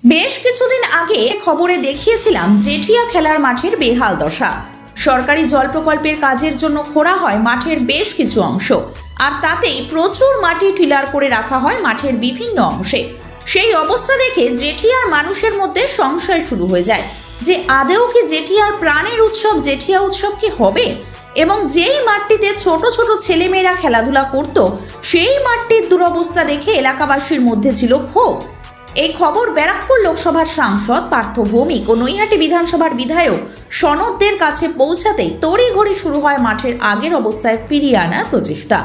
বেশ কিছুদিন আগে খবরে দেখিয়েছিলাম জেঠিয়া খেলার মাঠের বেহাল দশা। সরকারি জল প্রকল্পের কাজের জন্য খোঁড়া হয় মাঠের বেশ কিছু অংশ, আর তাতেই প্রচুর মাটি টিলার করে রাখা হয় মাঠের বিভিন্ন অংশে। সেই অবস্থা দেখে জেঠিয়ার মানুষের মধ্যে সংশয় শুরু হয়ে যায় যে আদেও কি জেঠিয়ার প্রাণের উৎসব জেঠিয়া উৎসব কি হবে, এবং যেই মাঠটিতে ছোট ছোট ছেলেমেয়েরা খেলাধুলা করত সেই মাঠটির দুরবস্থা দেখে এলাকাবাসীর মধ্যে ছিল ক্ষোভ। এই খবর ব্যারাকপুর লোকসভার সাংসদ পার্থ ভৌমিক ও নৈহাটি বিধানসভার বিধায়ক সনদদের কাছে পৌঁছাতেই তড়িঘড়ি শুরু হয় মাঠের আগের অবস্থায় ফিরিয়ে আনার প্রচেষ্টা।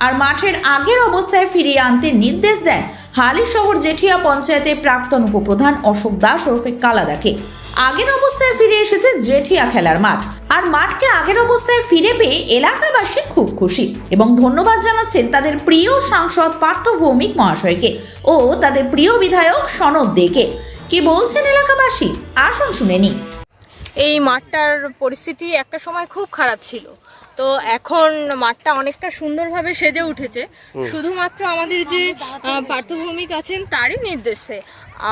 আর মাঠের আগের অবস্থায় ফিরিয়ে আনতে নির্দেশ দেন হালিশহর জেঠিয়া পঞ্চায়েতের প্রাক্তন উপপ্রধান অশোক দাস ওরফে কালাদাকে। আগের অবস্থায় ফিরে এসেছে জেঠিয়া খেলার মাঠ, আর মাঠকে আগের অবস্থায় ফিরে পেয়ে এলাকাবাসী খুব খুশি এবং ধন্যবাদ জানাচ্ছেন তাদের প্রিয় সাংসদ পার্থ ভৌমিক মহাশয়কে ও তাদের প্রিয় বিধায়ক সনদ দেকে। কি বলছেন এলাকাবাসী, আসুন শুনে নিন। এই মাঠটার পরিস্থিতি একটা সময় খুব খারাপ ছিল, তো এখন মাঠটা অনেকটা সুন্দরভাবে সেজে উঠেছে শুধুমাত্র আমাদের যে পার্থ ভৌমিক আছেন তারই নির্দেশে।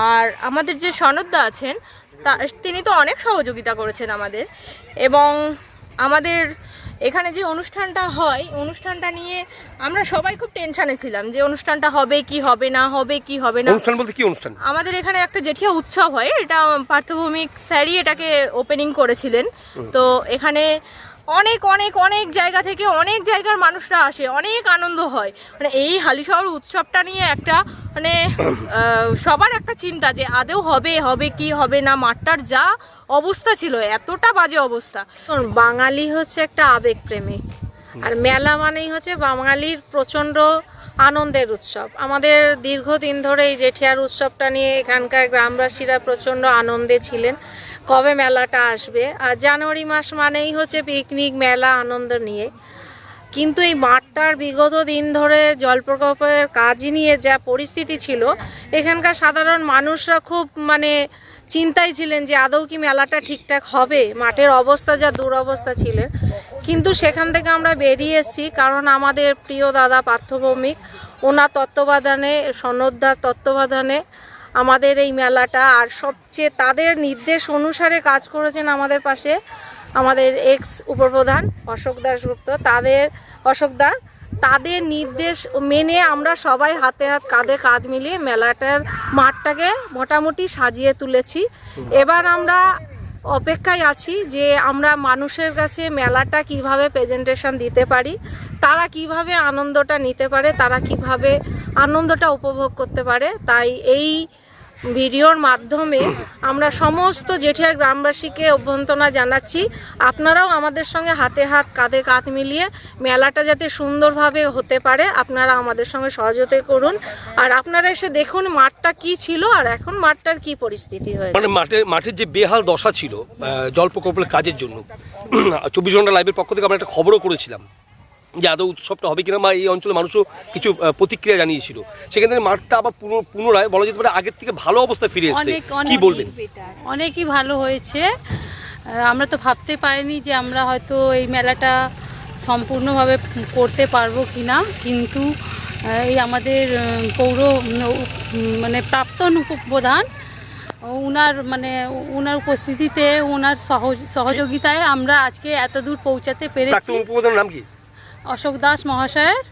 আর আমাদের যে সনদদা আছেন তিনি তো অনেক সহযোগিতা করেছেন আমাদের, এবং আমাদের এখানে যে অনুষ্ঠানটা হয় অনুষ্ঠানটা নিয়ে আমরা সবাই খুব টেনশনে ছিলাম যে অনুষ্ঠানটা হবে কি হবে না হবে কি হবে না। অনুষ্ঠান বলতে কি অনুষ্ঠান? আমাদের এখানে একটা জেঠিয়া উৎসব হয়, এটা পার্থ ভৌমিক স্যারই এটাকে ওপেনিং করেছিলেন। তো এখানে অনেক অনেক অনেক জায়গা থেকে অনেক জায়গার মানুষরা আসে, অনেক আনন্দ হয়। মানে এই হালিশহর উৎসবটা নিয়ে একটা মানে সবার একটা চিন্তা যে আদেও হবে হবে কি হবে না। মাঠটার যা অবস্থা ছিল, এতটা বাজে অবস্থা। বাঙালি হচ্ছে একটা আবেগ প্রেমিক, আর মেলা মানেই হচ্ছে বাঙালির প্রচণ্ড আনন্দের উৎসব। আমাদের দীর্ঘদিন ধরে এই জেঠিয়ার উৎসবটা নিয়ে এখানকার গ্রামবাসীরা প্রচণ্ড আনন্দে ছিলেন কবে মেলাটা আসবে। আর জানুয়ারি মাস মানেই হচ্ছে পিকনিক মেলা আনন্দ নিয়ে। কিন্তু এই মাঠটার বিগত দিন ধরে জল প্রকল্পের কাজ নিয়ে যা পরিস্থিতি ছিল, এখানকার সাধারণ মানুষরা খুব চিন্তায় ছিলেন যে আদৌ কি মেলাটা ঠিকঠাক হবে। মাঠের অবস্থা যা দুরবস্থা ছিল, কিন্তু সেখান থেকে আমরা বেরিয়ে এসেছি কারণ আমাদের প্রিয় দাদা পার্থ ভৌমিক ওনার তত্ত্বাবধানে, সনদদার তত্ত্বাবধানে আমাদের এই মেলাটা, আর সবচেয়ে তাদের নির্দেশ অনুসারে কাজ করেছেন আমাদের পাশে আমাদের এক্স উপপ্রধান অশোক দাশগুপ্ত, তাদের নির্দেশ মেনে আমরা সবাই হাতে হাত কাঁধে কাঁধ মিলিয়ে মেলাটার মাঠটাকে মোটামুটি সাজিয়ে তুলেছি। এবার আমরা অপেক্ষায় আছি যে আমরা মানুষের কাছে মেলাটা কিভাবে প্রেজেন্টেশন দিতে পারি, তারা কিভাবে আনন্দটা নিতে পারে, তারা কিভাবে আনন্দটা উপভোগ করতে পারে। তাই এই ভিডিওর মাধ্যমে আমরা সমস্ত জেঠিয়ার গ্রামবাসীকে অভ্যর্থনা জানাচ্ছি, আপনারাও আমাদের সঙ্গে হাতে হাত কাঁধে কাঁধ মিলিয়ে মেলাটা যাতে সুন্দরভাবে হতে পারে আপনারা আমাদের সঙ্গে সহযোগিতা করুন। আর আপনারা এসে দেখুন মাঠটা কি ছিল আর এখন মাঠটার কি পরিস্থিতি হয়েছে। মানে মাঠের যে বেহাল দশা ছিল জল প্রকল্পের কাজের জন্য 24 ঘন্টা লাইভের পক্ষ থেকে আমরা একটা খবরও করেছিলাম যে আদৌ উৎসবটা হবে কিনা, বা এই অঞ্চলের মানুষও কিছু প্রতিক্রিয়া জানিয়েছিল। সেখানে মাঠটা আবার পুনরায় বলা যেতে পারে আগের থেকে ভালো অবস্থায় ফিরে এসেছে। কি বলবেন? অনেকই ভালো হয়েছে। আমরা তো ভাবতে পারিনি যে আমরা হয়তো এই মেলাটা সম্পূর্ণভাবে করতে পারবো কিনা, কিন্তু এই আমাদের পৌর প্রাক্তন উপপ্রধান ওনার উপস্থিতিতে, ওনার সহযোগিতায় আমরা আজকে এত দূর পৌঁছাতে পেরেছি। উপপ্রধানের নাম কি? অশোক দাস মহাশয়ের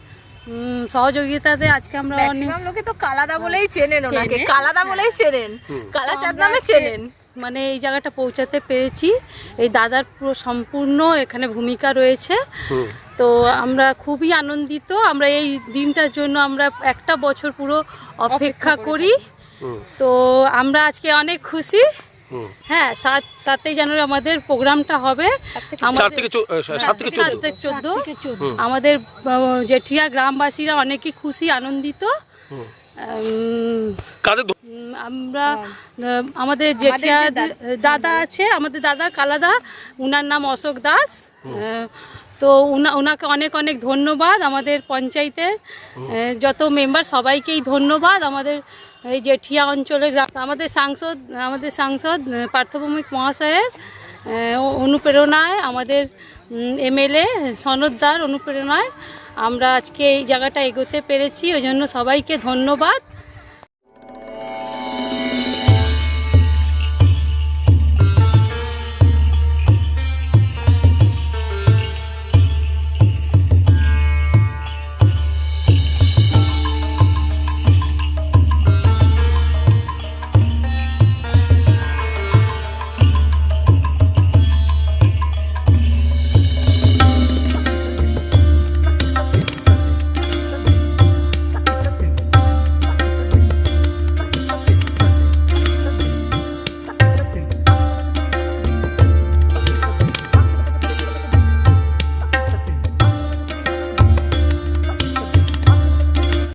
সহযোগিতাতে আজকে আমরা ম্যাক্সিমাম লোকে তো কালাদা বলেই চেনেন, ওনাকে কালাদা বলেই চেনেন, কালাচাঁদ নামে চেনেন। এই জায়গাটা পৌঁছাতে পেরেছি, এই দাদার পুরো সম্পূর্ণ এখানে ভূমিকা রয়েছে। তো আমরা খুবই আনন্দিত। আমরা এই দিনটার জন্য আমরা একটা বছর পুরো অপেক্ষা করি। তো আমরা আজকে অনেক খুশি। হ্যাঁ, 7 জানুয়ারি আমাদের প্রোগ্রামটা হবে। 7 থেকে 14 আমাদের জেঠিয়া গ্রামবাসীরা অনেকই খুশি আনন্দিত। আমরা আমাদের জেঠিয়া দাদা আছে, আমাদের দাদা কালাদা, উনার নাম অশোক দাস। তো ওনাকে অনেক অনেক ধন্যবাদ। আমাদের পঞ্চায়েতের যত মেম্বার সবাইকেই ধন্যবাদ। আমাদের এই জেঠিয়া অঞ্চলের আমাদের সাংসদ পার্থ ভৌমিক মহাশয়ের অনুপ্রেরণায়, আমাদের এমএলএ সনদদার অনুপ্রেরণায় আমরা আজকে এই জায়গাটা এগোতে পেরেছি। ওই জন্য সবাইকে ধন্যবাদ।